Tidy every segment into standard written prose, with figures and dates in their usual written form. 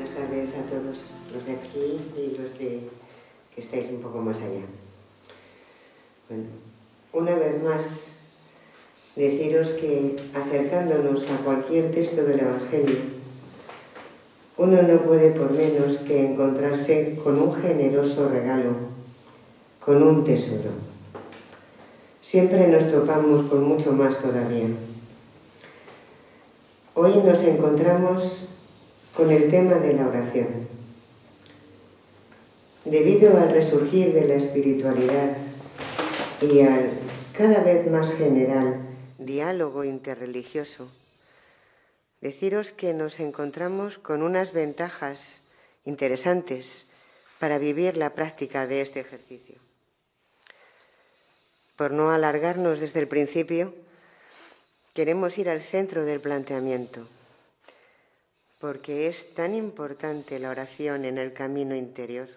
Buenas tardes a todos los de aquí y los que estáis un poco más allá. Bueno, una vez más, deciros que acercándonos a cualquier texto del Evangelio, uno no puede por menos que encontrarse con un generoso regalo, con un tesoro. Siempre nos topamos con mucho más todavía. Hoy nos encontramos con el tema de la oración. Debido al resurgir de la espiritualidad y al cada vez más general diálogo interreligioso, deciros que nos encontramos con unas ventajas interesantes para vivir la práctica de este ejercicio. Por no alargarnos desde el principio, queremos ir al centro del planteamiento, porque es tan importante la oración en el camino interior.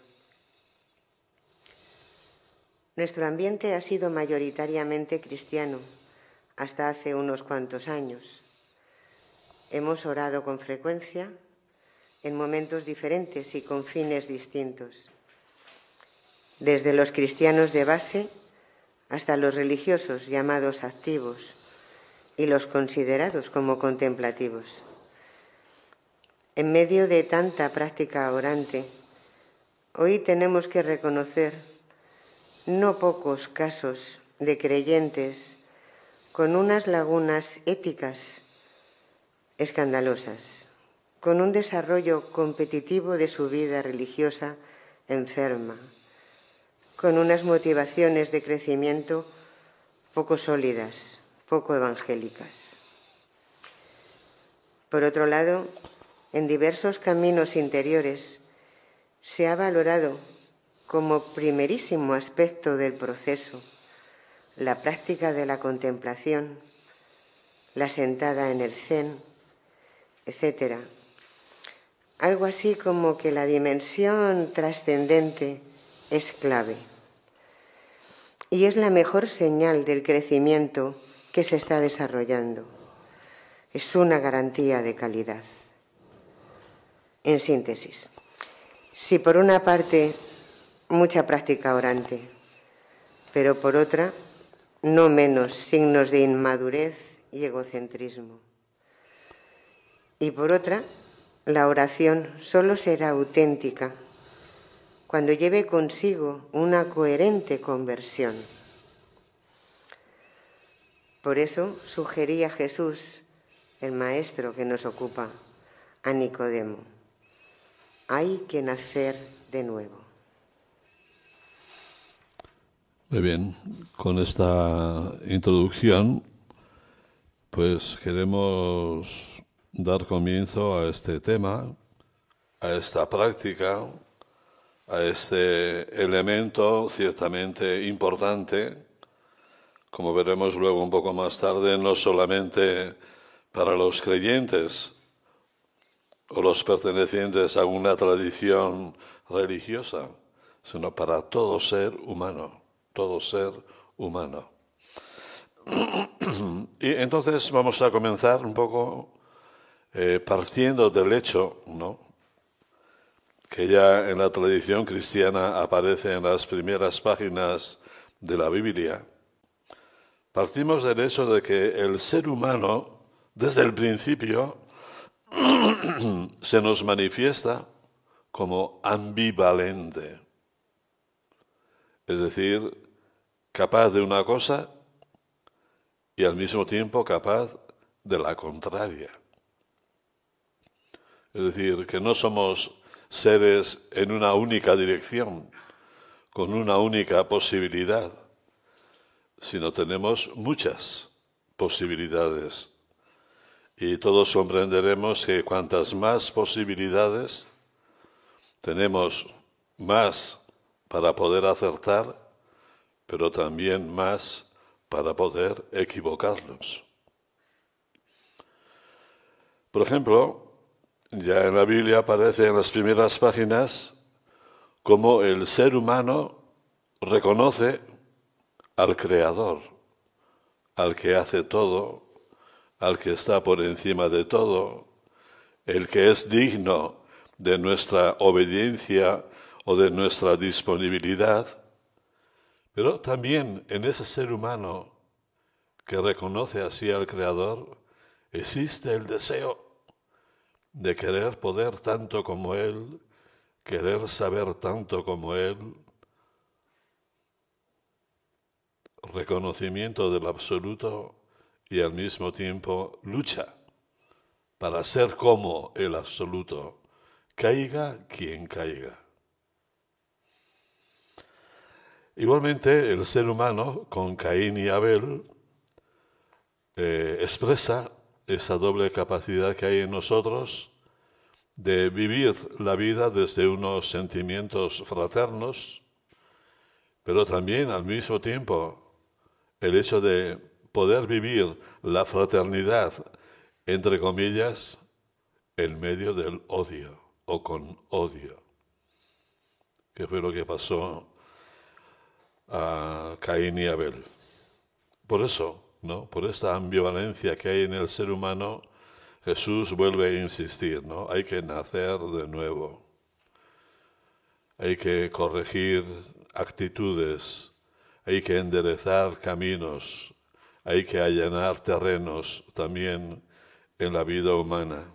Nuestro ambiente ha sido mayoritariamente cristiano hasta hace unos cuantos años. Hemos orado con frecuencia, en momentos diferentes y con fines distintos. Desde los cristianos de base hasta los religiosos llamados activos y los considerados como contemplativos. En medio de tanta práctica orante, hoy tenemos que reconocer no pocos casos de creyentes con unas lagunas éticas escandalosas, con un desarrollo competitivo de su vida religiosa enferma, con unas motivaciones de crecimiento poco sólidas, poco evangélicas. Por otro lado, en diversos caminos interiores se ha valorado como primerísimo aspecto del proceso la práctica de la contemplación, la sentada en el zen, etc. Algo así como que la dimensión trascendente es clave y es la mejor señal del crecimiento que se está desarrollando. Es una garantía de calidad. En síntesis, si por una parte mucha práctica orante, pero por otra no menos signos de inmadurez y egocentrismo. Y por otra, la oración solo será auténtica cuando lleve consigo una coherente conversión. Por eso sugería Jesús, el maestro que nos ocupa, a Nicodemo: hay que nacer de nuevo. Muy bien, con esta introducción, pues queremos dar comienzo a este tema, a esta práctica, a este elemento ciertamente importante, como veremos luego un poco más tarde, no solamente para los creyentes o los pertenecientes a una tradición religiosa, sino para todo ser humano, todo ser humano. Y entonces vamos a comenzar un poco partiendo del hecho, ¿no?, que ya en la tradición cristiana aparece en las primeras páginas de la Biblia. Partimos del hecho de que el ser humano, desde el principio, se nos manifiesta como ambivalente, es decir, capaz de una cosa y al mismo tiempo capaz de la contraria. Es decir, que no somos seres en una única dirección, con una única posibilidad, sino tenemos muchas posibilidades. Y todos comprenderemos que cuantas más posibilidades tenemos, más para poder acertar, pero también más para poder equivocarnos. Por ejemplo, ya en la Biblia aparece en las primeras páginas cómo el ser humano reconoce al Creador, al que hace todo, al que está por encima de todo, el que es digno de nuestra obediencia o de nuestra disponibilidad, pero también en ese ser humano que reconoce así al Creador, existe el deseo de querer poder tanto como Él, querer saber tanto como Él, reconocimiento del absoluto y al mismo tiempo lucha para ser como el absoluto, caiga quien caiga. Igualmente, el ser humano, con Caín y Abel, expresa esa doble capacidad que hay en nosotros de vivir la vida desde unos sentimientos fraternos, pero también al mismo tiempo el hecho de poder vivir la fraternidad, entre comillas, en medio del odio o con odio, que fue lo que pasó a Caín y Abel. Por eso, ¿no? Por esta ambivalencia que hay en el ser humano, Jesús vuelve a insistir, ¿no? Hay que nacer de nuevo. Hay que corregir actitudes, hay que enderezar caminos, hay que allanar terrenos también en la vida humana.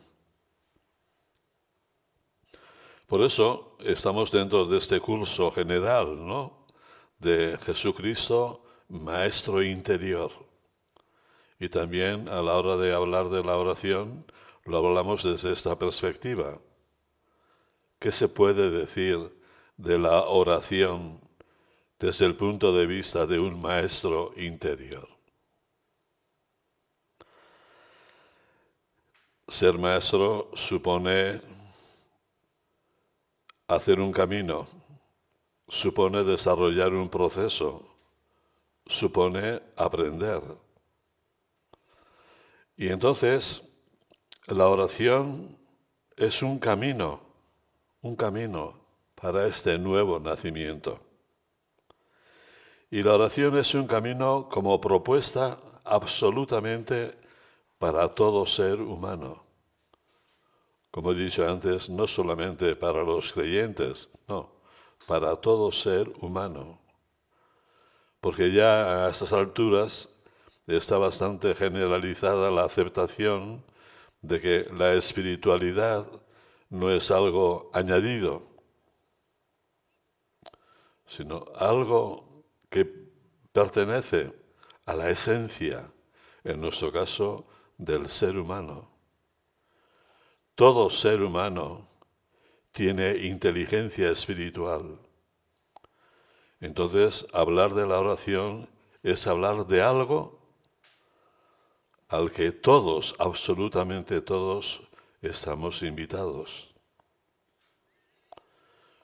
Por eso estamos dentro de este curso general, ¿no? De Jesucristo, Maestro interior. Y también a la hora de hablar de la oración, lo hablamos desde esta perspectiva. ¿Qué se puede decir de la oración desde el punto de vista de un maestro interior? Ser maestro supone hacer un camino, supone desarrollar un proceso, supone aprender. Y entonces la oración es un camino para este nuevo nacimiento. Y la oración es un camino como propuesta absolutamente para todo ser humano. Como he dicho antes, no solamente para los creyentes, no, para todo ser humano. Porque ya a estas alturas está bastante generalizada la aceptación de que la espiritualidad no es algo añadido, sino algo que pertenece a la esencia, en nuestro caso, del ser humano. Todo ser humano tiene inteligencia espiritual. Entonces, hablar de la oración es hablar de algo al que todos, absolutamente todos, estamos invitados.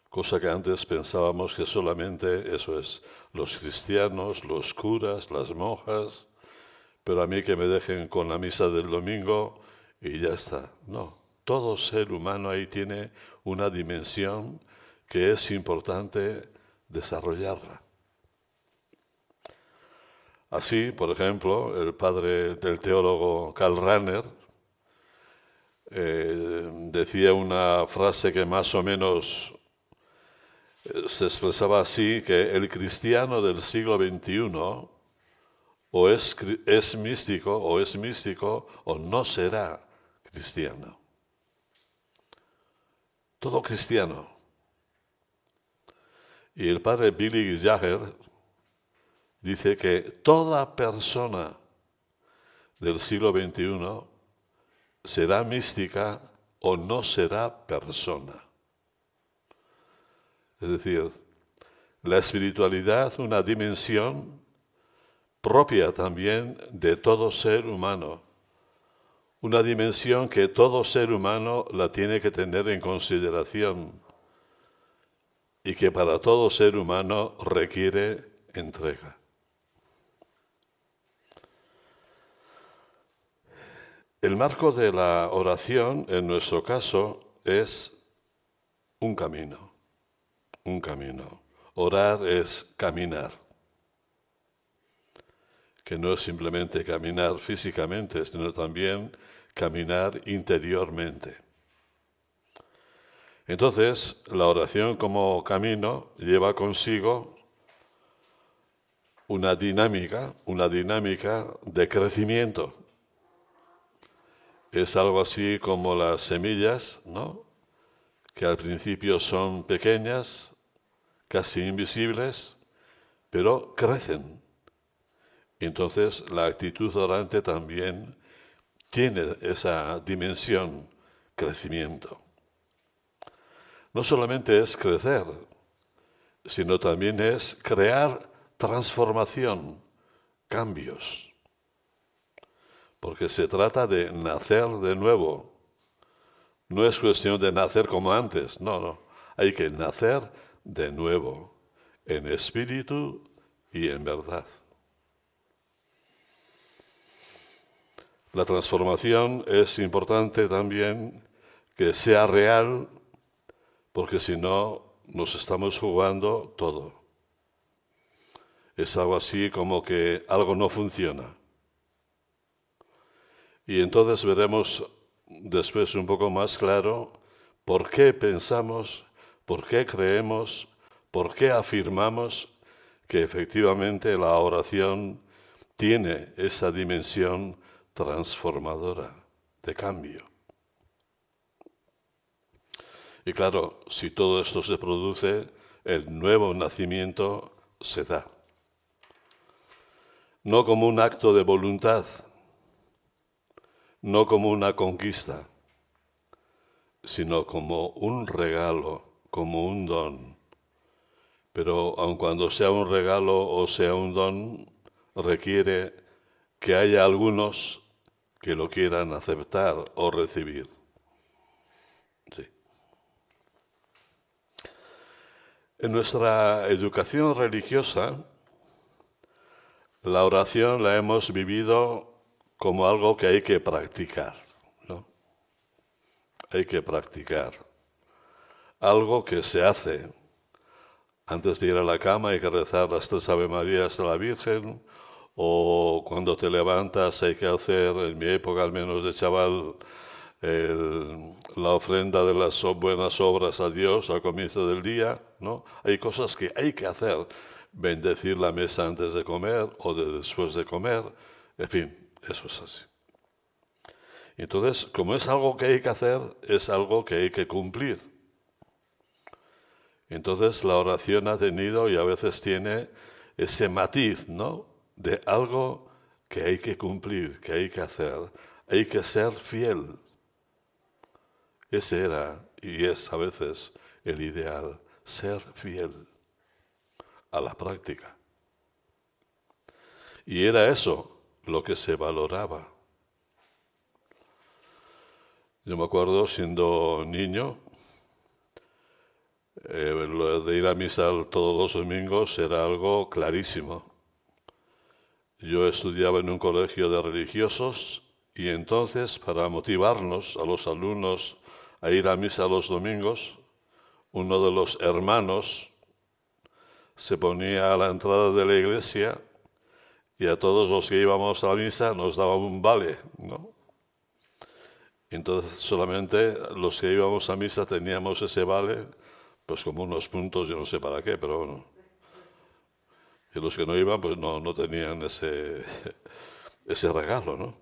Cosa que antes pensábamos que solamente eso es los cristianos, los curas, las monjas, pero a mí que me dejen con la misa del domingo y ya está. No, todo ser humano ahí tiene una dimensión que es importante desarrollarla. Así, por ejemplo, el padre del teólogo Karl Rahner decía una frase que más o menos se expresaba así, que el cristiano del siglo XXI o es místico o no será cristiano. Todo cristiano. Y el padre Billy Jager dice que toda persona del siglo XXI será mística o no será persona. Es decir, la espiritualidad, una dimensión propia también de todo ser humano, una dimensión que todo ser humano la tiene que tener en consideración y que para todo ser humano requiere entrega. El marco de la oración, en nuestro caso, es un camino. Un camino. Orar es caminar. Que no es simplemente caminar físicamente, sino también caminar interiormente. Entonces, la oración como camino lleva consigo una dinámica de crecimiento. Es algo así como las semillas, ¿no?, que al principio son pequeñas, casi invisibles, pero crecen. Entonces, la actitud orante también tiene esa dimensión, crecimiento. No solamente es crecer, sino también es crear transformación, cambios. Porque se trata de nacer de nuevo. No es cuestión de nacer como antes, no. Hay que nacer de nuevo, en espíritu y en verdad. La transformación es importante también que sea real, porque si no, nos estamos jugando todo. Es algo así como que algo no funciona. Y entonces veremos después un poco más claro por qué pensamos, por qué creemos, por qué afirmamos que efectivamente la oración tiene esa dimensión transformadora, de cambio. Y claro, si todo esto se produce, el nuevo nacimiento se da. No como un acto de voluntad, no como una conquista, sino como un regalo, como un don. Pero aun cuando sea un regalo o sea un don, requiere que haya algunos que lo quieran aceptar o recibir. Sí. En nuestra educación religiosa, la oración la hemos vivido como algo que hay que practicar, ¿no? Hay que practicar. Algo que se hace. Antes de ir a la cama hay que rezar las 3 Ave Marías de la Virgen, o cuando te levantas hay que hacer, en mi época al menos de chaval, la ofrenda de las buenas obras a Dios al comienzo del día, ¿no? Hay cosas que hay que hacer. Bendecir la mesa antes de comer o después de comer, en fin, eso es así. Entonces, como es algo que hay que hacer, es algo que hay que cumplir. Entonces, la oración ha tenido y a veces tiene ese matiz, ¿no?, de algo que hay que cumplir, que hay que hacer. Hay que ser fiel. Ese era y es a veces el ideal, ser fiel a la práctica. Y era eso lo que se valoraba. Yo me acuerdo, siendo niño, lo de ir a misa todos los domingos era algo clarísimo. Yo estudiaba en un colegio de religiosos y entonces, para motivarnos a los alumnos a ir a misa los domingos, uno de los hermanos se ponía a la entrada de la iglesia y a todos los que íbamos a la misa nos daba un vale, ¿no? Entonces solamente los que íbamos a misa teníamos ese vale, pues como unos puntos, yo no sé para qué, pero bueno. Y los que no iban, pues no tenían ese regalo, ¿no?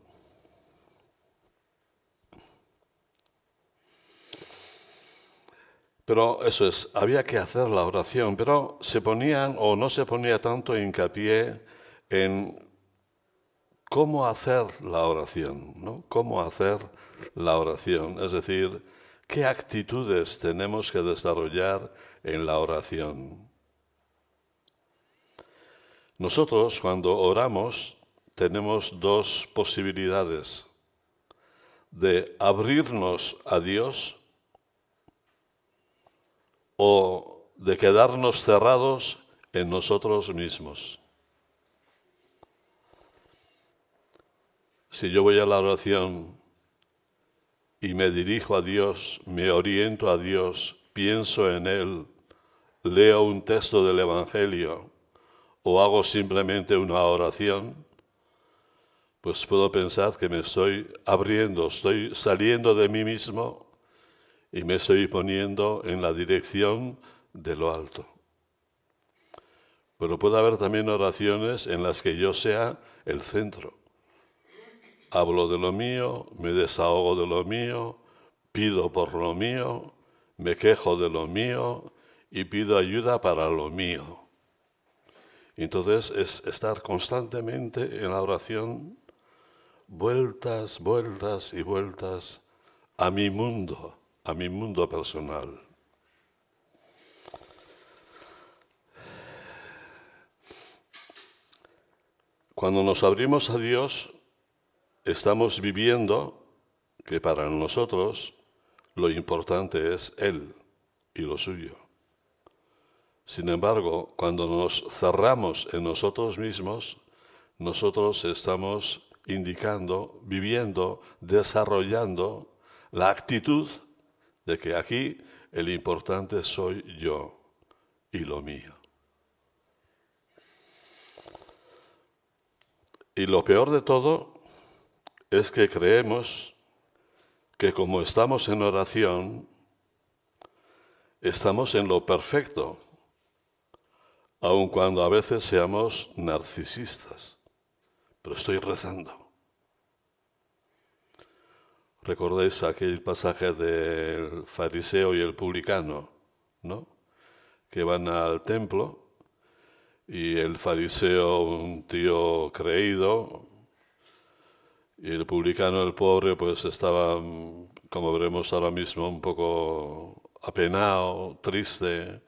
Pero eso es, había que hacer la oración, pero se ponían o no se ponía tanto hincapié en cómo hacer la oración, ¿no? Cómo hacer la oración, es decir, qué actitudes tenemos que desarrollar en la oración. Nosotros, cuando oramos, tenemos 2 posibilidades: de abrirnos a Dios o de quedarnos cerrados en nosotros mismos. Si yo voy a la oración y me dirijo a Dios, me oriento a Dios, pienso en Él, leo un texto del Evangelio o hago simplemente una oración, pues puedo pensar que me estoy abriendo, estoy saliendo de mí mismo y me estoy poniendo en la dirección de lo alto. Pero puede haber también oraciones en las que yo sea el centro. Hablo de lo mío, me desahogo de lo mío, pido por lo mío, me quejo de lo mío y pido ayuda para lo mío. Entonces es estar constantemente en la oración, vueltas, vueltas y vueltas a mi mundo personal. Cuando nos abrimos a Dios, estamos viviendo que para nosotros lo importante es Él y lo suyo. Sin embargo, cuando nos cerramos en nosotros mismos, nosotros estamos indicando, viviendo, desarrollando la actitud de que aquí el importante soy yo y lo mío. Y lo peor de todo es que creemos que como estamos en oración, estamos en lo perfecto, aun cuando a veces seamos narcisistas. Pero estoy rezando. ¿Recordáis aquel pasaje del fariseo y el publicano, ¿no? Que van al templo y el fariseo, un tío creído, y el publicano, el pobre, pues estaba, como veremos ahora mismo, un poco apenado, triste,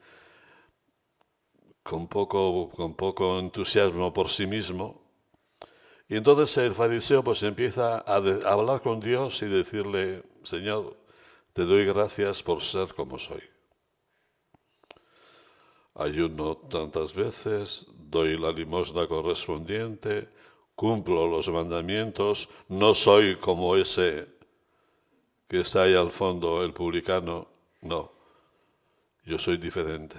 con poco entusiasmo por sí mismo. Y entonces el fariseo pues empieza a hablar con Dios y decirle: Señor, te doy gracias por ser como soy. Ayuno tantas veces, doy la limosna correspondiente, cumplo los mandamientos, no soy como ese que está ahí al fondo, el publicano. No, yo soy diferente.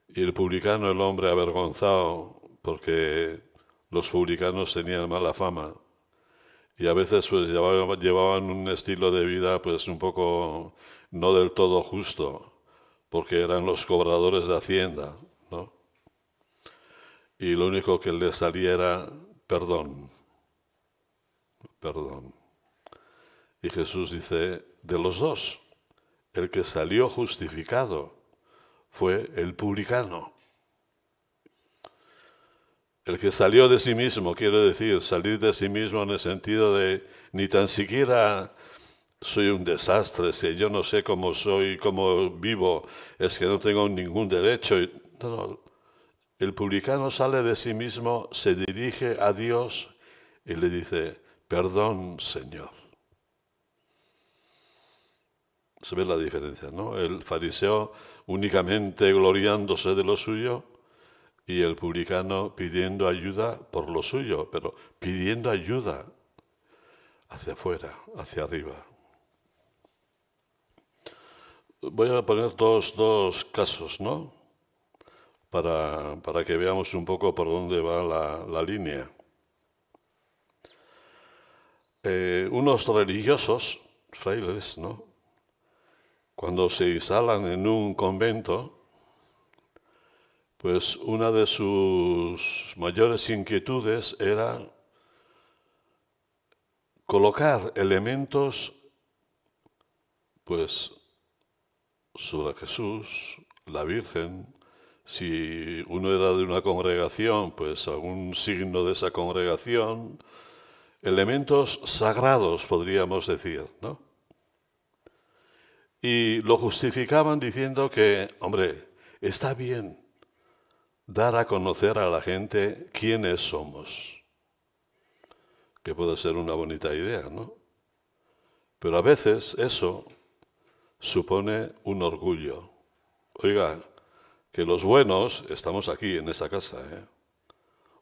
Y el publicano, el hombre avergonzado, porque los publicanos tenían mala fama y a veces pues llevaban un estilo de vida pues un poco no del todo justo, porque eran los cobradores de Hacienda, ¿no? Y lo único que les salía era perdón, perdón. Y Jesús dice, de los dos, el que salió justificado fue el publicano. El que salió de sí mismo, quiero decir, salir de sí mismo en el sentido de ni tan siquiera soy un desastre, si yo no sé cómo soy, cómo vivo, es que no tengo ningún derecho. No, el publicano sale de sí mismo, se dirige a Dios y le dice, perdón, Señor. Se ve la diferencia, ¿no? El fariseo únicamente gloriándose de lo suyo y el publicano pidiendo ayuda por lo suyo, pero pidiendo ayuda hacia afuera, hacia arriba. Voy a poner dos casos, ¿no? Para que veamos un poco por dónde va la línea. Unos religiosos, frailes, ¿no? Cuando se instalan en un convento, pues una de sus mayores inquietudes era colocar elementos, pues, sobre Jesús, la Virgen. Si uno era de una congregación, pues algún signo de esa congregación, elementos sagrados, podríamos decir, ¿no? Y lo justificaban diciendo que, hombre, está bien dar a conocer a la gente quiénes somos, que puede ser una bonita idea, ¿no? Pero a veces eso supone un orgullo. Oiga, que los buenos estamos aquí en esta casa, ¿eh?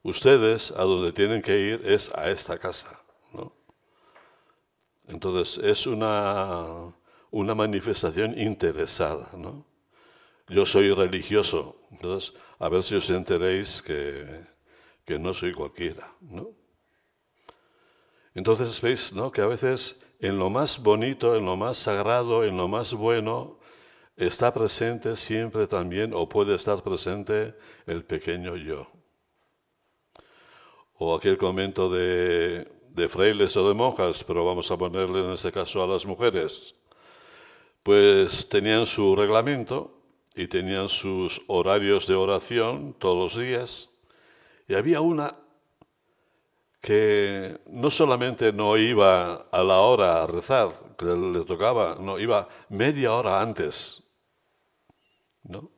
Ustedes a donde tienen que ir es a esta casa, ¿no? Entonces es una manifestación interesada, ¿no? Yo soy religioso, entonces a ver si os enteréis que no soy cualquiera, ¿no? Entonces veis, ¿no?, que a veces en lo más bonito, en lo más sagrado, en lo más bueno, está presente siempre también, o puede estar presente, el pequeño yo. O aquel convento de frailes o de monjas, pero vamos a ponerle en este caso a las mujeres, pues tenían su reglamento y tenían sus horarios de oración todos los días, y había una que no solamente no iba a la hora a rezar, que le tocaba, no, iba media hora antes, ¿no?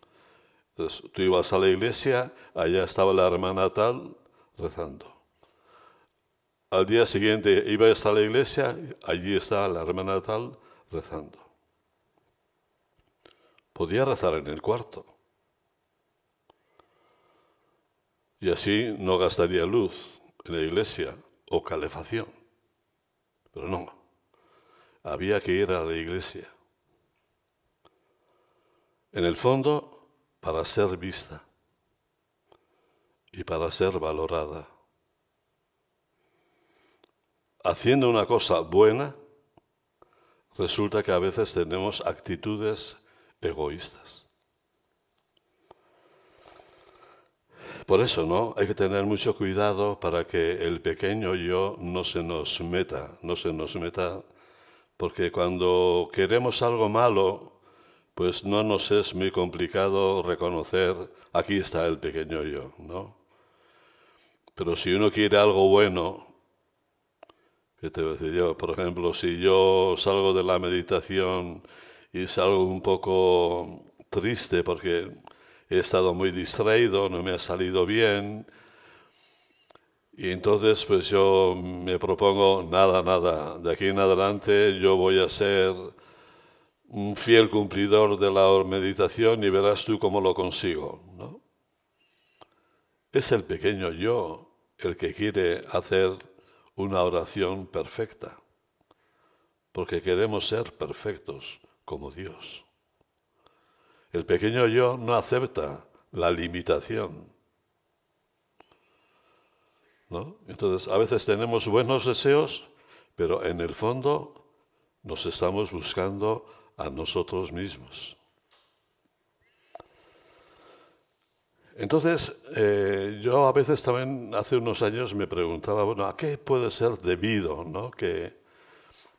Entonces, tú ibas a la iglesia, allá estaba la hermana tal rezando. Al día siguiente ibas a la iglesia, allí estaba la hermana tal rezando. Podía rezar en el cuarto. Y así no gastaría luz en la iglesia o calefacción. Pero no, había que ir a la iglesia. En el fondo, para ser vista y para ser valorada. Haciendo una cosa buena, resulta que a veces tenemos actitudes egoístas. Por eso, ¿no? Hay que tener mucho cuidado para que el pequeño yo no se nos meta, porque cuando queremos algo malo, pues no nos es muy complicado reconocer, aquí está el pequeño yo, ¿no? Pero si uno quiere algo bueno, ¿qué te voy a decir yo? Por ejemplo, si yo salgo de la meditación y salgo un poco triste porque he estado muy distraído, no me ha salido bien, y entonces pues yo me propongo, nada, de aquí en adelante yo voy a ser un fiel cumplidor de la meditación y verás tú cómo lo consigo, ¿no? Es el pequeño yo el que quiere hacer una oración perfecta, porque queremos ser perfectos como Dios. El pequeño yo no acepta la limitación, ¿no? Entonces, a veces tenemos buenos deseos, pero en el fondo nos estamos buscando a nosotros mismos. Entonces, yo a veces también, hace unos años, me preguntaba, bueno, ¿a qué puede ser debido, ¿no? Que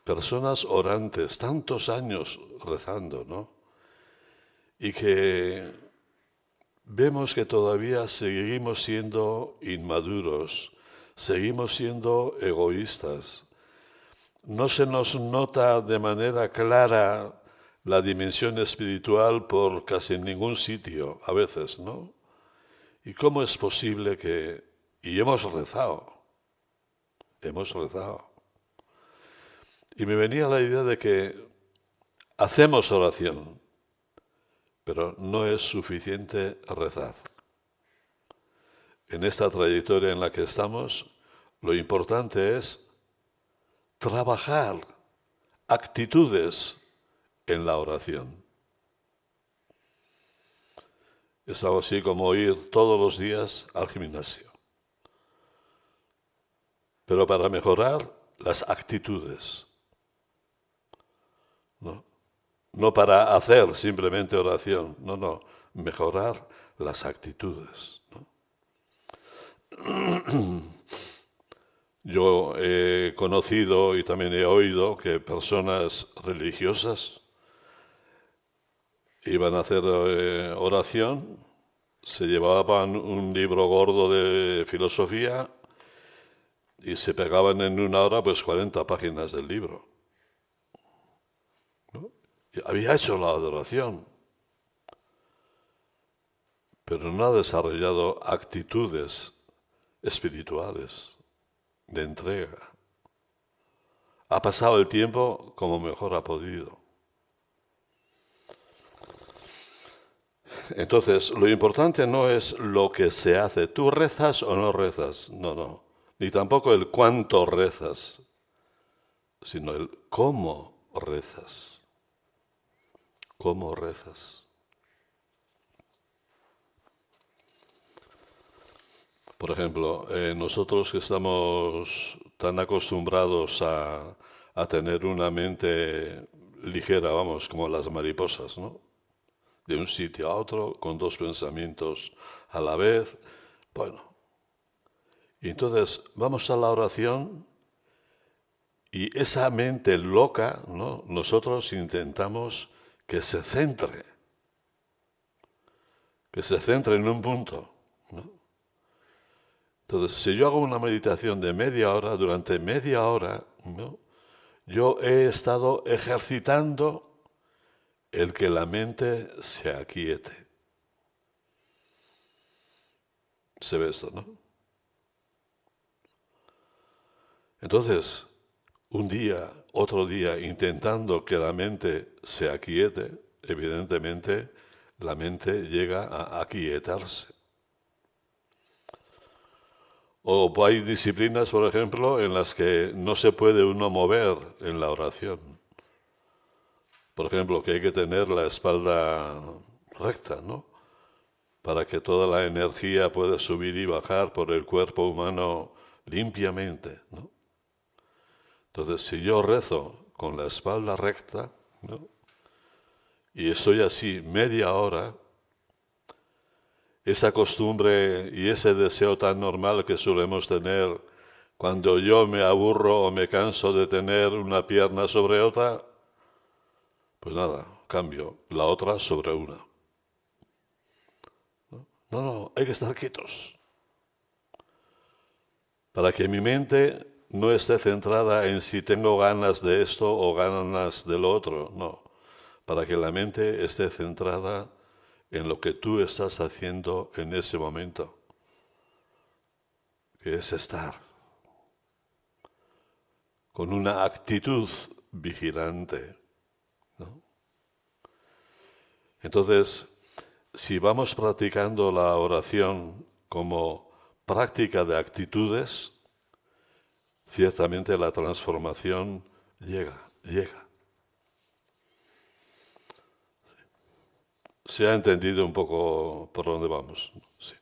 personas orantes, tantos años rezando, ¿no? Y que vemos que todavía seguimos siendo inmaduros, seguimos siendo egoístas. No se nos nota de manera clara la dimensión espiritual por casi ningún sitio, a veces, ¿no? ¿Y cómo es posible que... Y hemos rezado. Y me venía la idea de que hacemos oración, pero no es suficiente rezar. En esta trayectoria en la que estamos, lo importante es trabajar actitudes en la oración. Es algo así como ir todos los días al gimnasio. Pero para mejorar las actitudes, ¿no? No para hacer simplemente oración, no, mejorar las actitudes, ¿no? Yo he conocido y también he oído que personas religiosas iban a hacer oración, se llevaban un libro gordo de filosofía y se pegaban en una hora pues 40 páginas del libro, ¿no? Y había hecho la adoración, pero no ha desarrollado actitudes espirituales de entrega. Ha pasado el tiempo como mejor ha podido. Entonces, lo importante no es lo que se hace. ¿Tú rezas o no rezas? No. Ni tampoco el cuánto rezas, sino el cómo rezas. ¿Cómo rezas? Por ejemplo, nosotros que estamos tan acostumbrados a a tener una mente ligera, vamos, como las mariposas, ¿no? De un sitio a otro, con dos pensamientos a la vez. Bueno, y entonces vamos a la oración y esa mente loca, ¿no? Nosotros intentamos que se centre en un punto, ¿no? Entonces, si yo hago una meditación de media hora, durante media hora, ¿no? Yo he estado ejercitando el que la mente se aquiete. ¿Se ve esto, no? Entonces, un día, otro día, intentando que la mente se aquiete, evidentemente la mente llega a aquietarse. O hay disciplinas, por ejemplo, en las que no se puede uno mover en la oración. Por ejemplo, que hay que tener la espalda recta, ¿no? Para que toda la energía pueda subir y bajar por el cuerpo humano limpiamente, ¿no? Entonces, si yo rezo con la espalda recta, ¿no? Y estoy así media hora, esa costumbre y ese deseo tan normal que solemos tener cuando yo me aburro o me canso de tener una pierna sobre otra, pues nada, cambio la otra sobre una. No, hay que estar quietos. Para que mi mente no esté centrada en si tengo ganas de esto o ganas de lo otro, no. Para que la mente esté centrada en lo que tú estás haciendo en ese momento, que es estar con una actitud vigilante, ¿no? Entonces, si vamos practicando la oración como práctica de actitudes, ciertamente la transformación llega. Se ha entendido un poco por dónde vamos. Sí.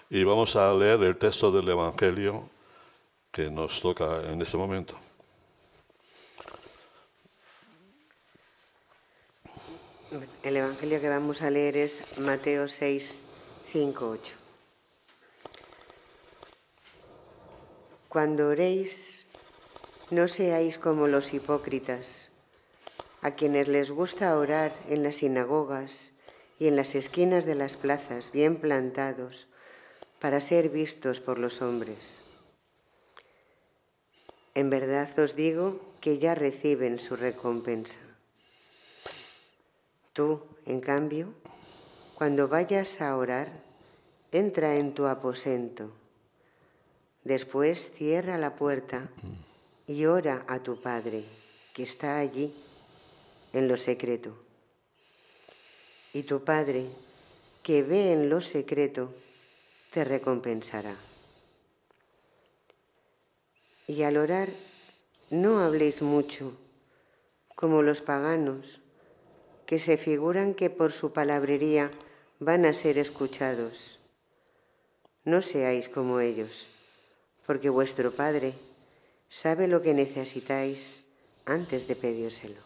Y vamos a leer el texto del Evangelio que nos toca en este momento. El Evangelio que vamos a leer es Mateo 6, 5, 8. Cuando oréis, no seáis como los hipócritas, a quienes les gusta orar en las sinagogas y en las esquinas de las plazas, bien plantados, para ser vistos por los hombres. En verdad os digo que ya reciben su recompensa. Tú, en cambio, cuando vayas a orar, entra en tu aposento. Después cierra la puerta y ora a tu Padre, que está allí, en lo secreto. Y tu Padre, que ve en lo secreto, te recompensará. Y al orar, no habléis mucho, como los paganos, que se figuran que por su palabrería van a ser escuchados. No seáis como ellos, porque vuestro Padre sabe lo que necesitáis antes de pedírselo.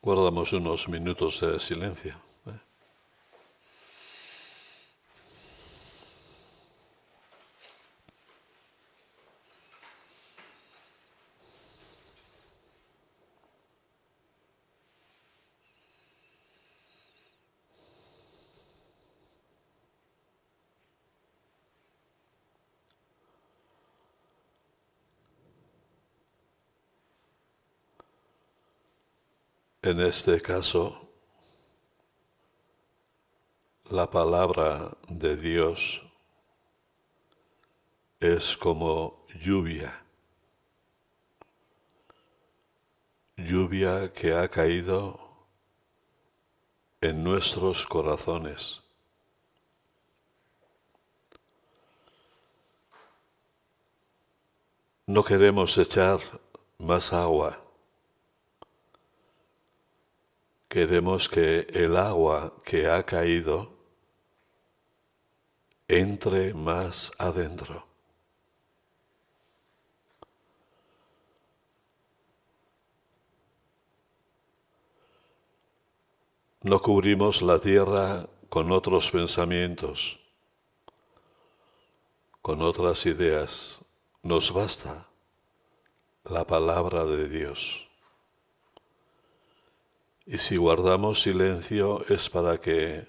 Guardamos unos minutos de silencio. En este caso, la palabra de Dios es como lluvia que ha caído en nuestros corazones. No queremos echar más agua. Queremos que el agua que ha caído entre más adentro. No cubrimos la tierra con otros pensamientos, con otras ideas. Nos basta la palabra de Dios. Y si guardamos silencio es para que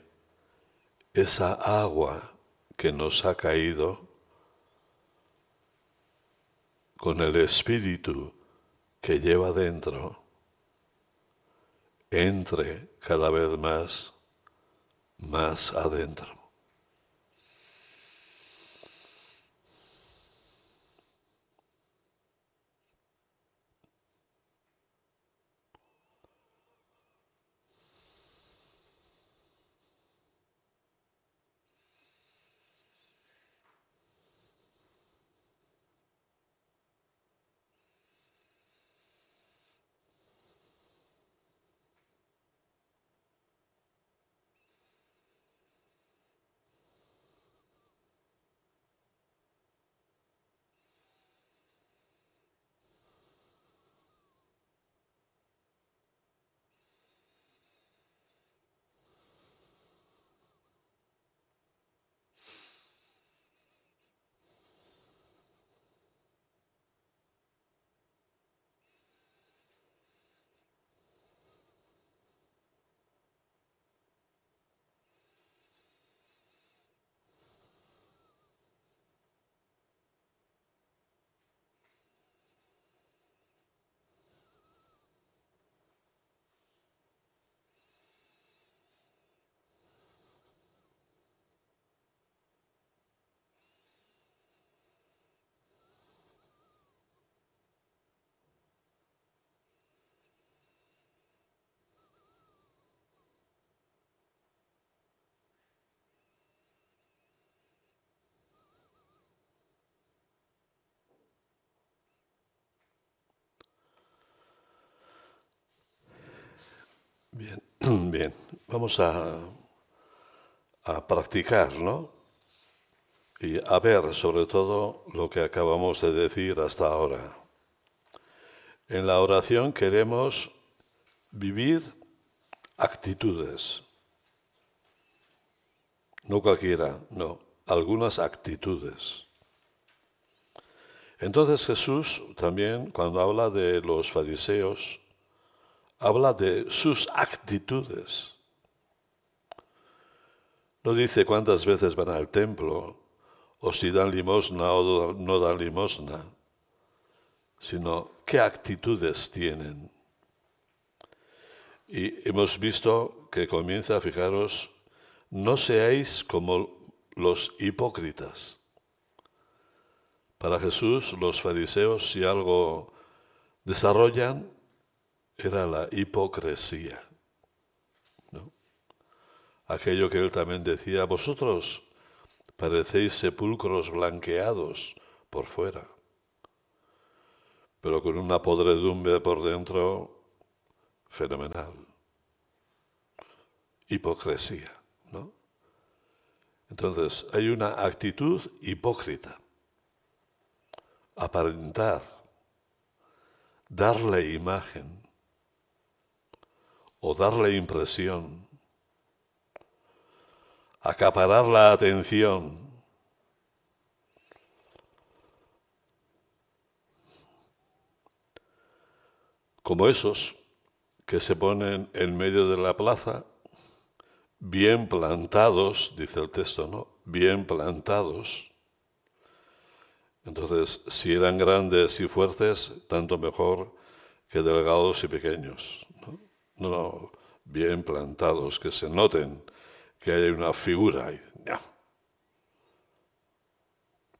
esa agua que nos ha caído con el espíritu que lleva dentro entre cada vez más adentro. Bien, bien. Vamos a practicar, ¿no? Y a ver, sobre todo, lo que acabamos de decir hasta ahora. En la oración queremos vivir actitudes. No cualquiera, no, algunas actitudes. Entonces Jesús también, cuando habla de los fariseos, habla de sus actitudes. No dice cuántas veces van al templo, o si dan limosna o no dan limosna, sino qué actitudes tienen. Y hemos visto que comienza, fijaros, no seáis como los hipócritas. Para Jesús, los fariseos, si algo desarrollan, era la hipocresía, ¿no? Aquello que él también decía, vosotros parecéis sepulcros blanqueados por fuera, pero con una podredumbre por dentro fenomenal. Hipocresía, ¿no? Entonces, hay una actitud hipócrita. Aparentar, darle imagen o darle impresión, acaparar la atención. Como esos que se ponen en medio de la plaza, bien plantados, dice el texto, ¿no? Bien plantados. Entonces, si eran grandes y fuertes, tanto mejor que delgados y pequeños, ¿no? No, bien plantados, que se noten que hay una figura ahí.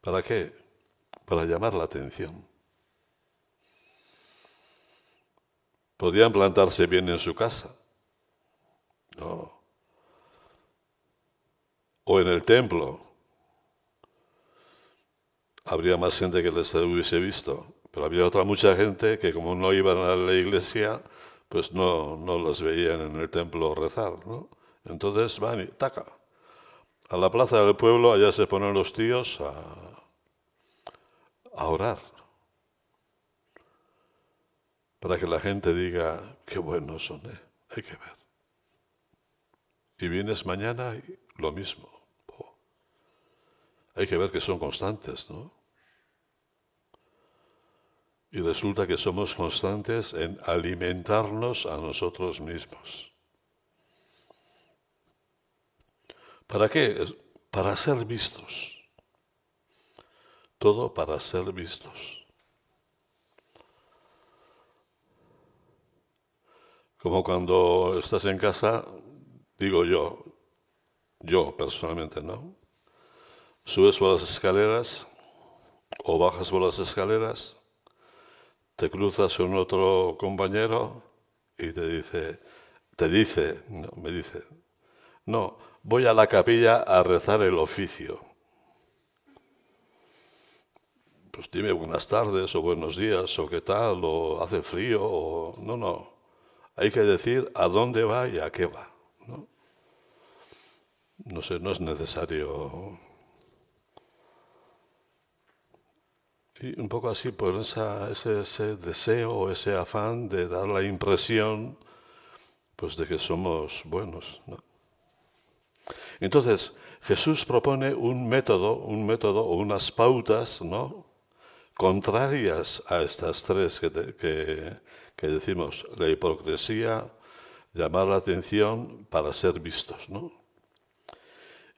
¿Para qué? Para llamar la atención. Podían plantarse bien en su casa, ¿no? O en el templo. Habría más gente que les hubiese visto, pero había otra mucha gente que como no iban a la iglesia, pues no los veían en el templo rezar, ¿no? Entonces van y taca. A la plaza del pueblo, allá se ponen los tíos a orar. Para que la gente diga, qué buenos son, hay que ver. y vienes mañana y lo mismo. Hay que ver que son constantes, ¿no? Y resulta que somos constantes en alimentarnos a nosotros mismos. ¿Para qué? Para ser vistos. Todo para ser vistos. Como cuando estás en casa, digo yo personalmente, ¿no? Subes por las escaleras o bajas por las escaleras, te cruzas con otro compañero y me dice, no, voy a la capilla a rezar el oficio. Pues dime buenas tardes o buenos días o qué tal o hace frío o... No. Hay que decir a dónde va y a qué va, ¿no? No sé, no es necesario... Y un poco así por ese deseo o ese afán de dar la impresión pues de que somos buenos, ¿no? Entonces, Jesús propone un método o unas pautas, ¿no?, contrarias a estas tres que decimos, la hipocresía, llamar la atención para ser vistos, ¿no?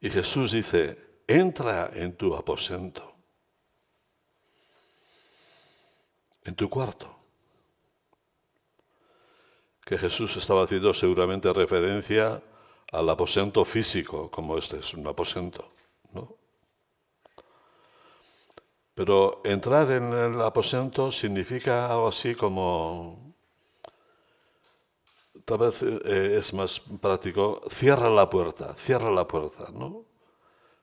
Y Jesús dice, entra en tu aposento, en tu cuarto. Que Jesús estaba haciendo seguramente referencia al aposento físico, como este es un aposento, ¿no? Pero entrar en el aposento significa algo así como, tal vez es más práctico, cierra la puerta, ¿no?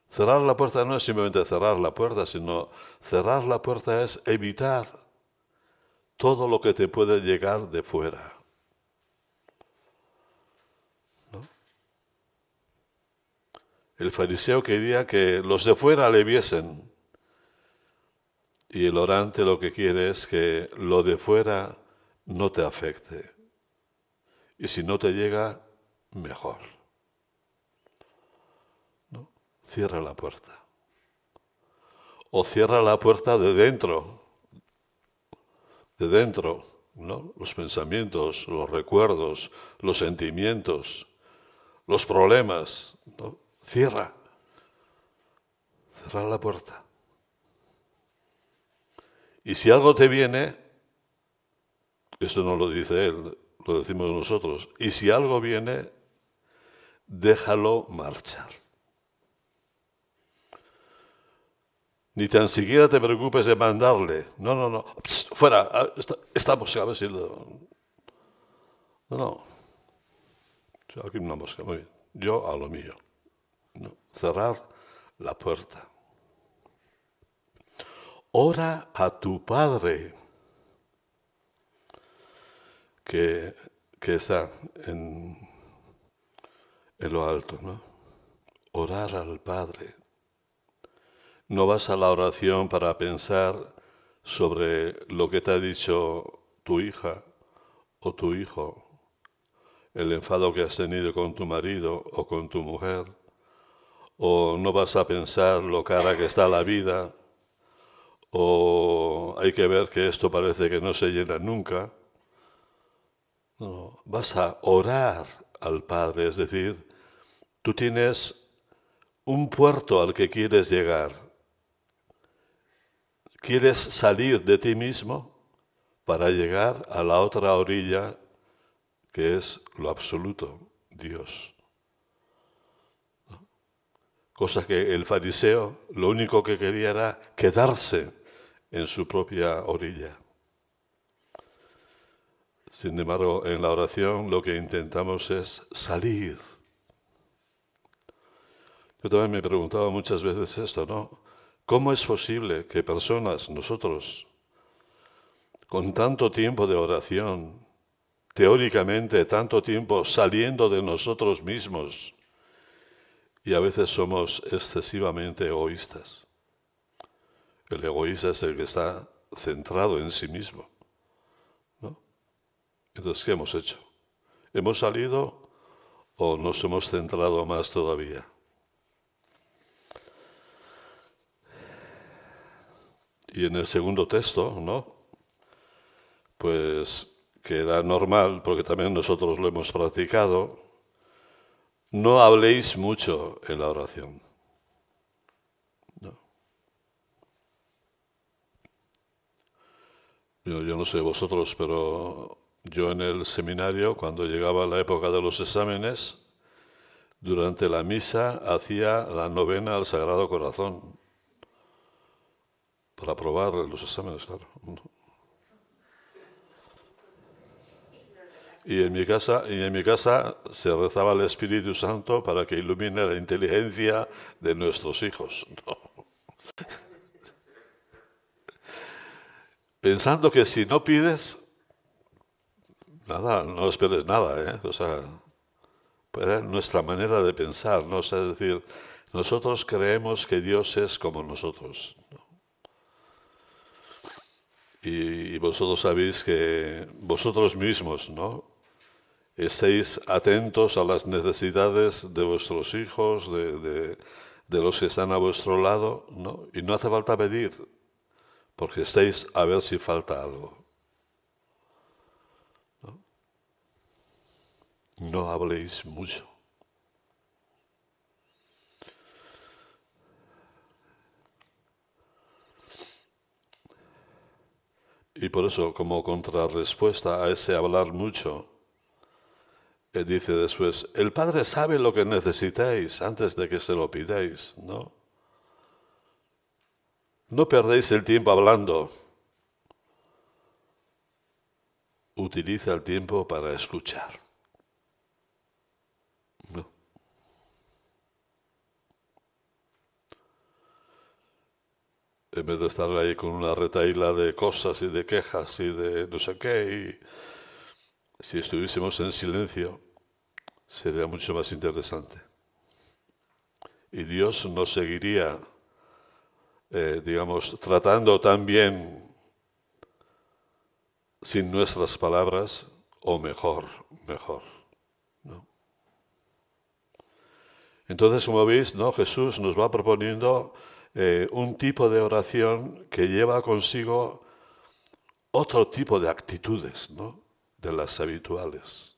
Cerrar la puerta no es simplemente cerrar la puerta, sino cerrar la puerta es evitar todo lo que te puede llegar de fuera, ¿no? El fariseo quería que los de fuera le viesen, y el orante lo que quiere es que lo de fuera no te afecte. Y si no te llega, mejor, ¿no? Cierra la puerta. O cierra la puerta de dentro, ¿no? Los pensamientos, los recuerdos, los sentimientos, los problemas, ¿no? Cierra la puerta. Y si algo te viene, esto no lo dice él, lo decimos nosotros, y si algo viene, déjalo marchar. Ni tan siquiera te preocupes de mandarle. No. Psst, fuera, estamos, a ver si lo... No. Aquí una mosca, muy bien. Yo a lo mío. No. Cerrar la puerta. Ora a tu Padre, que está en lo alto, ¿no? Orar al Padre. No vas a la oración para pensar sobre lo que te ha dicho tu hija o tu hijo, el enfado que has tenido con tu marido o con tu mujer, o no vas a pensar lo cara que está la vida, o hay que ver que esto parece que no se llena nunca. No, vas a orar al Padre, es decir, tú tienes un puerto al que quieres llegar. Quieres salir de ti mismo para llegar a la otra orilla, que es lo absoluto, Dios. Cosa que el fariseo lo único que quería era quedarse en su propia orilla. Sin embargo, en la oración lo que intentamos es salir. Yo también me he preguntado muchas veces esto, ¿no? ¿Cómo es posible que personas, nosotros, con tanto tiempo de oración, teóricamente tanto tiempo saliendo de nosotros mismos, y a veces somos excesivamente egoístas? El egoísta es el que está centrado en sí mismo, ¿no? Entonces, ¿qué hemos hecho? Hemos salido o nos hemos centrado más todavía? Y en el segundo texto, ¿no? Pues que era normal, porque también nosotros lo hemos practicado, no habléis mucho en la oración. No. Yo no sé vosotros, pero yo en el seminario, cuando llegaba la época de los exámenes, durante la misa hacía la novena al Sagrado Corazón para aprobar los exámenes, claro. Y en mi casa se rezaba al Espíritu Santo para que ilumine la inteligencia de nuestros hijos. No. Pensando que si no pides, nada, no esperes nada, ¿eh? O sea, pues nuestra manera de pensar, ¿no? O sea, es decir, nosotros creemos que Dios es como nosotros, ¿no? Y vosotros sabéis que vosotros mismos, ¿no? Estéis atentos a las necesidades de vuestros hijos, de los que están a vuestro lado, ¿no? Y no hace falta pedir, porque estéis a ver si falta algo. No habléis mucho. Y por eso, como contrarrespuesta a ese hablar mucho, él dice después, el Padre sabe lo que necesitáis antes de que se lo pidáis, ¿no? No perdéis el tiempo hablando. Utiliza el tiempo para escuchar. ¿No? En vez de estar ahí con una retahíla de cosas y de quejas y de no sé qué, y si estuviésemos en silencio, sería mucho más interesante. Y Dios nos seguiría, digamos, tratando tan bien sin nuestras palabras, o mejor, ¿no? Entonces, como veis, ¿no? Jesús nos va proponiendo un tipo de oración que lleva consigo otro tipo de actitudes, ¿no? De las habituales.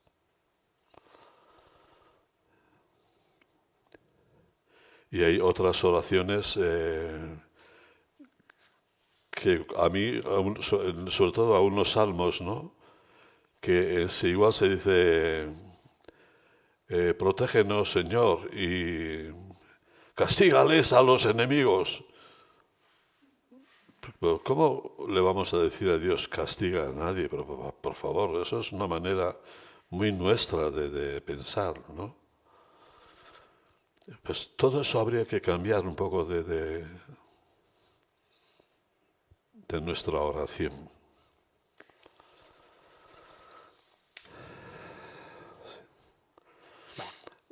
Y hay otras oraciones que a mí, sobre todo a unos salmos, ¿no? Que igual se dice, protégenos, Señor, y castígales a los enemigos. Pero ¿cómo le vamos a decir a Dios castiga a nadie? Pero por favor, eso es una manera muy nuestra de pensar, ¿no? Pues todo eso habría que cambiar un poco de nuestra oración.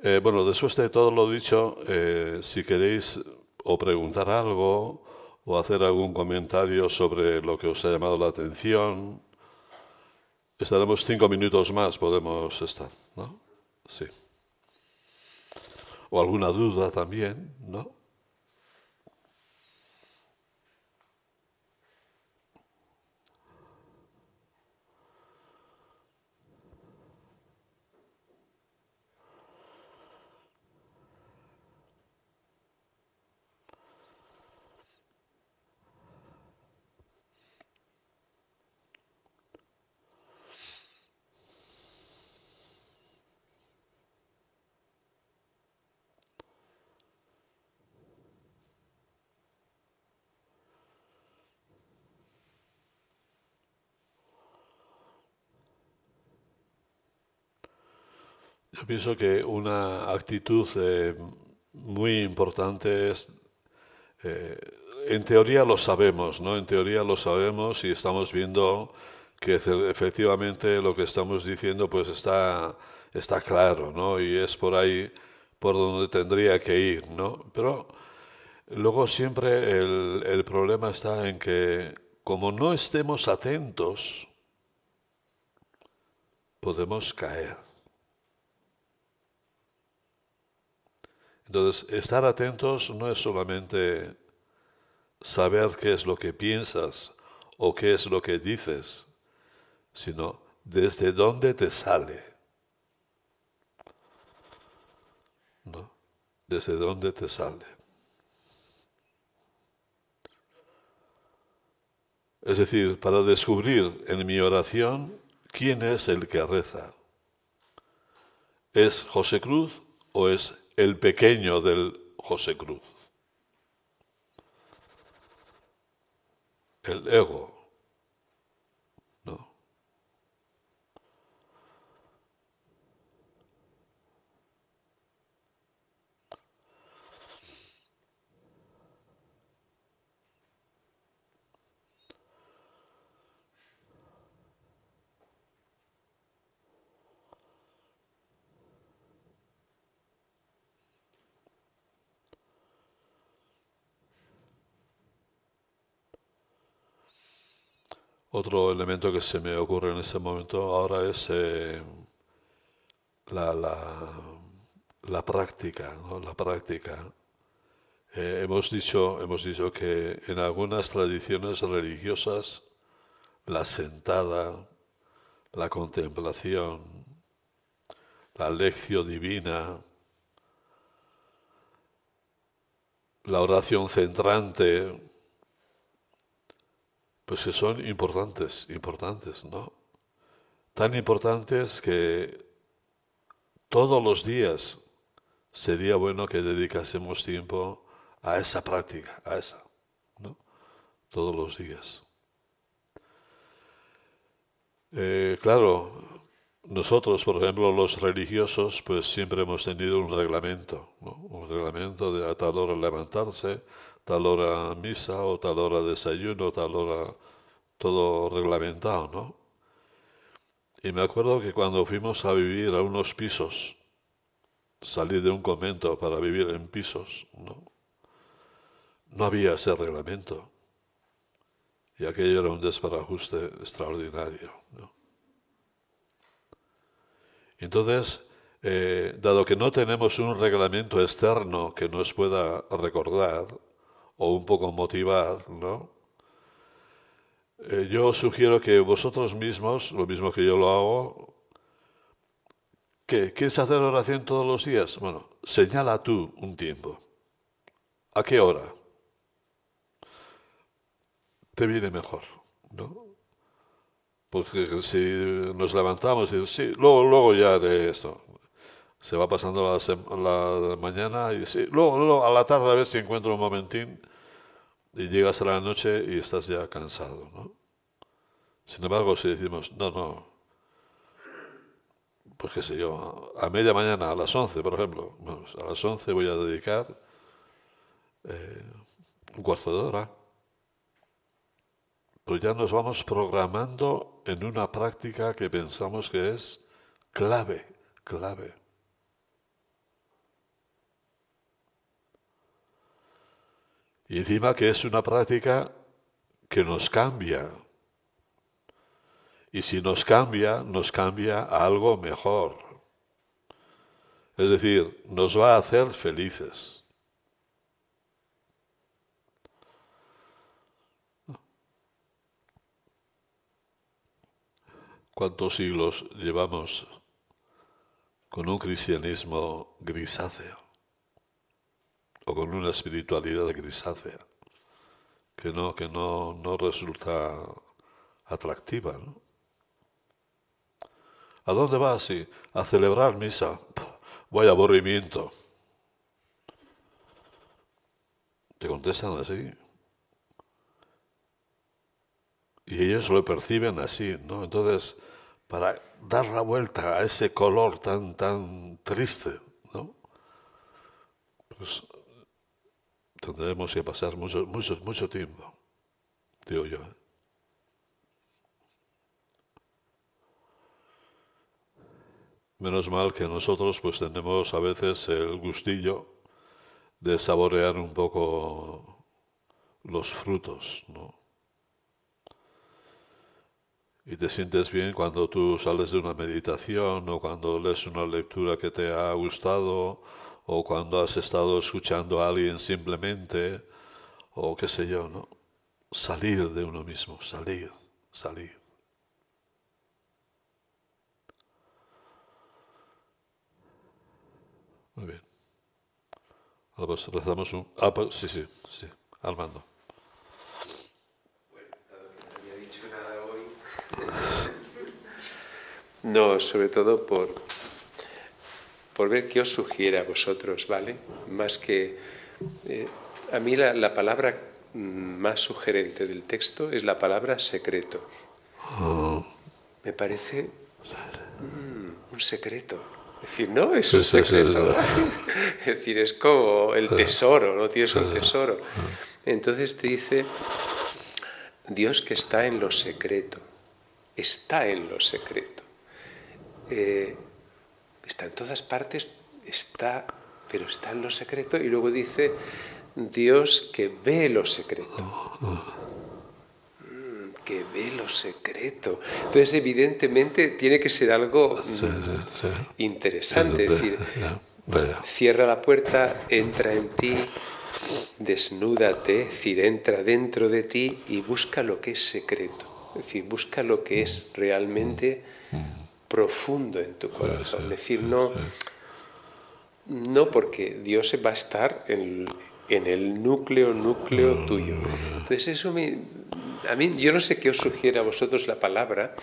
Bueno, después de todo lo dicho, si queréis o preguntar algo o hacer algún comentario sobre lo que os ha llamado la atención, estaremos 5 minutos más, podemos estar, ¿no? Sí. O alguna duda también, ¿no? Yo pienso que una actitud muy importante es, en teoría lo sabemos, ¿no? En teoría lo sabemos y estamos viendo que efectivamente lo que estamos diciendo pues está claro, ¿no? Y es por ahí por donde tendría que ir, ¿no? Pero luego siempre el problema está en que como no estemos atentos, podemos caer. Entonces, estar atentos no es solamente saber qué es lo que piensas o qué es lo que dices, sino desde dónde te sale, ¿no? Desde dónde te sale. Es decir, para descubrir en mi oración quién es el que reza. ¿Es José Cruz o es el pequeño del José Cruz? El ego, ¿no? Otro elemento que se me ocurre en este momento ahora es la, la, la práctica, ¿no? La práctica. Hemos dicho que en algunas tradiciones religiosas la sentada, la contemplación, la lección divina, la oración centrante, pues que son importantes, ¿no? Tan importantes que todos los días sería bueno que dedicásemos tiempo a esa práctica, a esa, ¿no? Todos los días. Claro, nosotros, por ejemplo, los religiosos, pues siempre hemos tenido un reglamento, ¿no? Un reglamento de a tal hora levantarse, tal hora misa o tal hora desayuno, tal hora, todo reglamentado, ¿no? Y me acuerdo que cuando fuimos a vivir a unos pisos, salí de un convento para vivir en pisos, ¿no? No había ese reglamento. Y aquello era un desbarajuste extraordinario, ¿no? Entonces, dado que no tenemos un reglamento externo que nos pueda recordar o un poco motivar, ¿no? Yo sugiero que vosotros mismos, lo mismo que yo lo hago, ¿qué? ¿Quieres hacer oración todos los días? Bueno, señala tú un tiempo. ¿A qué hora te viene mejor, ¿no? Porque si nos levantamos y decimos, sí, luego ya haré esto. Se va pasando la mañana y sí, luego a la tarde a ver si encuentro un momentín y llegas a la noche y estás ya cansado, ¿no? Sin embargo, si decimos, no, pues qué sé yo, a media mañana, a las 11, por ejemplo, bueno, a las 11 voy a dedicar un cuarto de hora, pues ya nos vamos programando en una práctica que pensamos que es clave. Y encima que es una práctica que nos cambia. Y si nos cambia a algo mejor. Es decir, nos va a hacer felices. ¿Cuántos siglos llevamos con un cristianismo grisáceo? O con una espiritualidad grisácea que no resulta atractiva, ¿no? ¿A dónde vas? Sí, a celebrar misa. Vaya aburrimiento. Te contestan así. Y ellos lo perciben así, ¿no? Entonces, para dar la vuelta a ese color tan triste, ¿no? Pues tendremos que pasar mucho tiempo, digo yo. Menos mal que nosotros pues tenemos a veces el gustillo de saborear un poco los frutos, ¿no? Y te sientes bien cuando tú sales de una meditación o cuando lees una lectura que te ha gustado o cuando has estado escuchando a alguien simplemente, o qué sé yo, ¿no? Salir de uno mismo, salir. Muy bien. Ahora pues rezamos un... Ah, pues, sí, Armando. Bueno, dado que no había dicho nada hoy, no, sobre todo por ver qué os sugiere a vosotros, ¿vale? Más que... a mí la palabra más sugerente del texto es la palabra secreto. Me parece un secreto. Es decir, no es un secreto. Es decir, es como el tesoro, ¿no? Tienes un tesoro. Entonces te dice Dios que está en lo secreto. Está en lo secreto. Está en todas partes, pero está en lo secreto. Y luego dice Dios que ve lo secreto. Que ve lo secreto. Entonces, evidentemente, tiene que ser algo interesante. Es decir, cierra la puerta, entra en ti, desnúdate, es decir, entra dentro de ti y busca lo que es secreto. Es decir, busca lo que es realmente profundo en tu corazón. Es decir, no porque Dios va a estar en el núcleo tuyo. Entonces, eso a mí, yo no sé qué os sugiere a vosotros la palabra,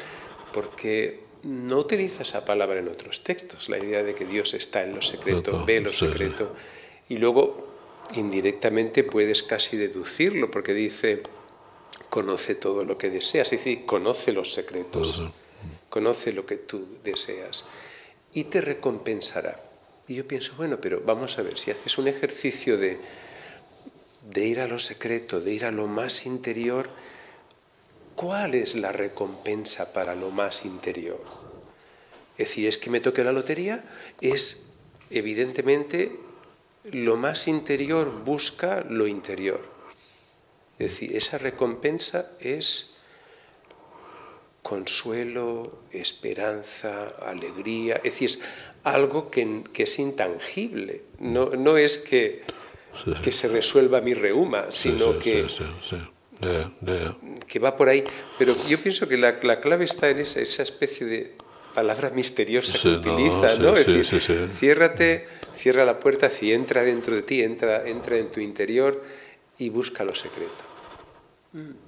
porque no utiliza esa palabra en otros textos, la idea de que Dios está en lo secreto, ve lo secreto, y luego indirectamente puedes casi deducirlo, porque dice, conoce todo lo que deseas, es decir, conoce los secretos, conoce lo que tú deseas, y te recompensará. Y yo pienso, bueno, pero vamos a ver, si haces un ejercicio de ir a lo secreto, de ir a lo más interior, ¿cuál es la recompensa para lo más interior? Es decir, ¿es que me toque la lotería? Es, evidentemente, lo más interior busca lo interior. Es decir, esa recompensa es consuelo, esperanza, alegría. Es decir, es algo que es intangible. No es que se resuelva mi reuma, sino que va por ahí. Pero yo pienso que la clave está en esa especie de palabra misteriosa que utiliza, ¿no? Es decir, cierra la puerta, si entra dentro de ti, entra en tu interior y busca lo secreto.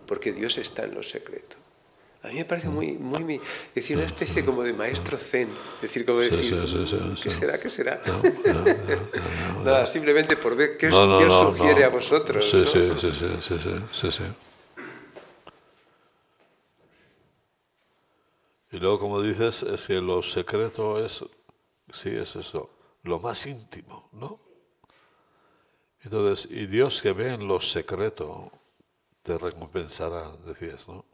Porque Dios está en lo secreto. A mí me parece muy, es decir, una especie como de maestro zen, es decir, como decir, ¿qué será? Nada, simplemente por ver qué os sugiere a vosotros. Sí. Y luego, como dices, es que lo secreto es eso, lo más íntimo, ¿no? Entonces, y Dios que ve en lo secreto te recompensará, decías, ¿no?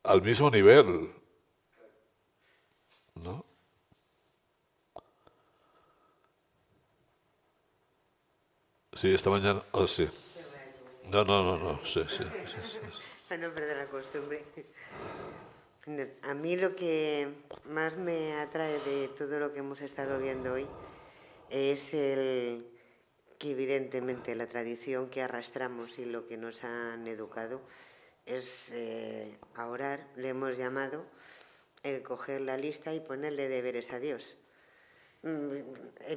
Al mismo nivel, ¿no? Sí, esta mañana, sí. No, sí. Para no perder la costumbre. A mí lo que más me atrae de todo lo que hemos estado viendo hoy es que evidentemente la tradición que arrastramos y lo que nos han educado es a orar, le hemos llamado el coger la lista y ponerle deberes a Dios.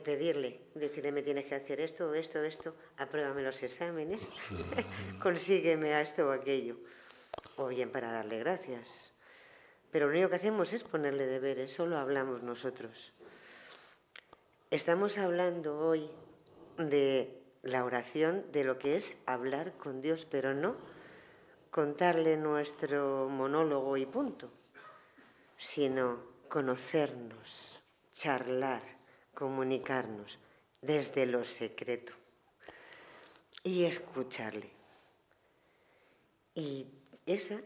Pedirle, decirle, me tienes que hacer esto, apruébame los exámenes, consígueme a esto o aquello, o bien para darle gracias. Pero lo único que hacemos es ponerle deberes, solo hablamos nosotros. Estamos hablando hoy de la oración, de lo que es hablar con Dios, pero no contarle nuestro monólogo y punto, sino conocernos, charlar, comunicarnos desde lo secreto y escucharle. Y ese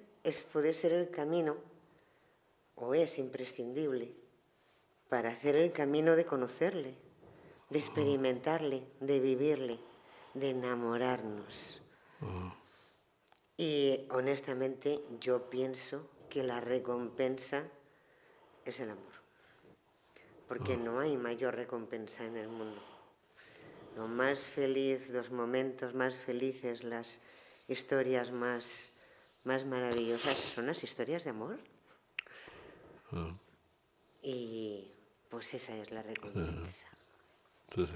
puede ser el camino, o es imprescindible, para hacer el camino de conocerle, de experimentarle, de vivirle, de enamorarnos. Y honestamente yo pienso que la recompensa es el amor. porque no hay mayor recompensa en el mundo. Lo más feliz, los momentos más felices, las historias más maravillosas son las historias de amor. Y pues esa es la recompensa.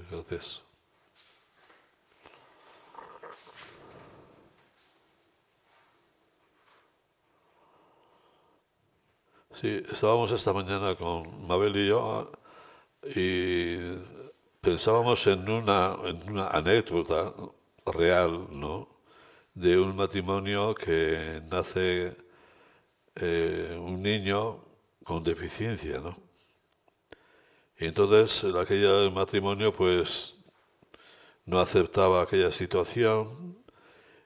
Gracias. Sí, estábamos esta mañana con Mabel y yo y pensábamos en una anécdota real, ¿no?, de un matrimonio que nace un niño con deficiencia, ¿no? Y entonces aquel matrimonio pues no aceptaba aquella situación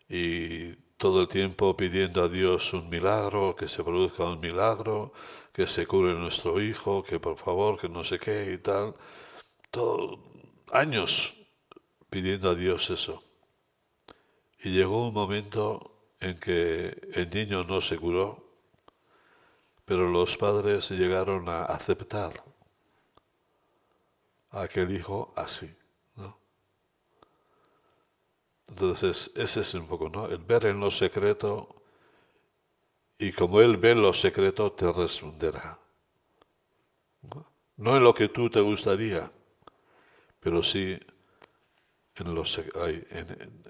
y todo el tiempo pidiendo a Dios un milagro, que se produzca un milagro, que se cure nuestro hijo, que por favor, que no sé qué y tal. Años pidiendo a Dios eso. Y llegó un momento en que el niño no se curó, pero los padres llegaron a aceptar a aquel hijo así, ¿no? Entonces, ese es un poco, ¿no?, el ver en lo secreto, y como Él ve en lo secreto, te responderá. No en lo que tú te gustaría, pero sí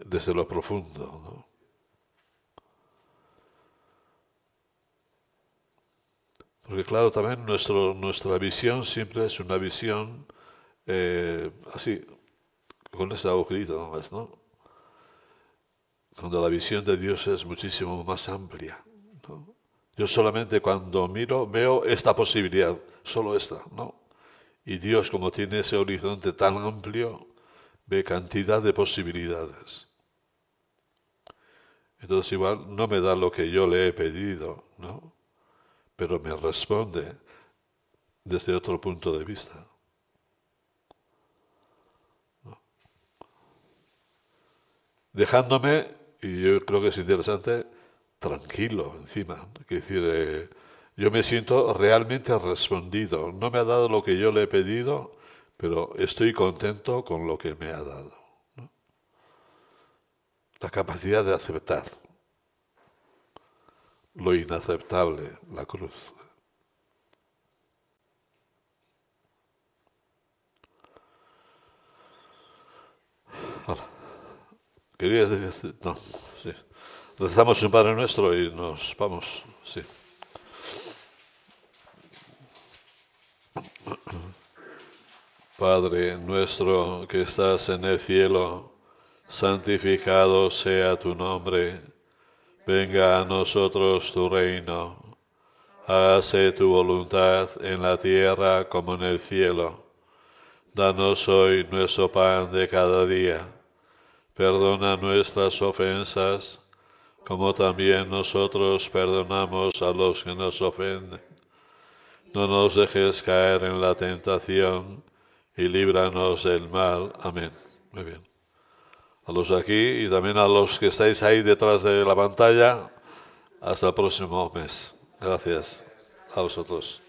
desde lo profundo, ¿no? Porque claro, también nuestra visión siempre es una visión así, con ese agujerito nomás, ¿no? Cuando la visión de Dios es muchísimo más amplia, ¿no? Yo solamente cuando miro veo esta posibilidad, solo esta, ¿no? Y Dios, como tiene ese horizonte tan amplio, ve cantidad de posibilidades. Entonces igual no me da lo que yo le he pedido, ¿no?, pero me responde desde otro punto de vista, ¿no?, dejándome, y yo creo que es interesante, tranquilo encima. Es decir, yo me siento realmente respondido. No me ha dado lo que yo le he pedido, pero estoy contento con lo que me ha dado, ¿no? La capacidad de aceptar lo inaceptable, la cruz. Hola. ¿Querías decir? No, sí. Rezamos un Padre Nuestro y nos vamos, sí. Padre nuestro que estás en el cielo, santificado sea tu nombre. Venga a nosotros tu reino. Hágase tu voluntad en la tierra como en el cielo. Danos hoy nuestro pan de cada día. Perdona nuestras ofensas, como también nosotros perdonamos a los que nos ofenden. No nos dejes caer en la tentación y líbranos del mal. Amén. Muy bien. A los de aquí y también a los que estáis ahí detrás de la pantalla, hasta el próximo mes. Gracias a vosotros.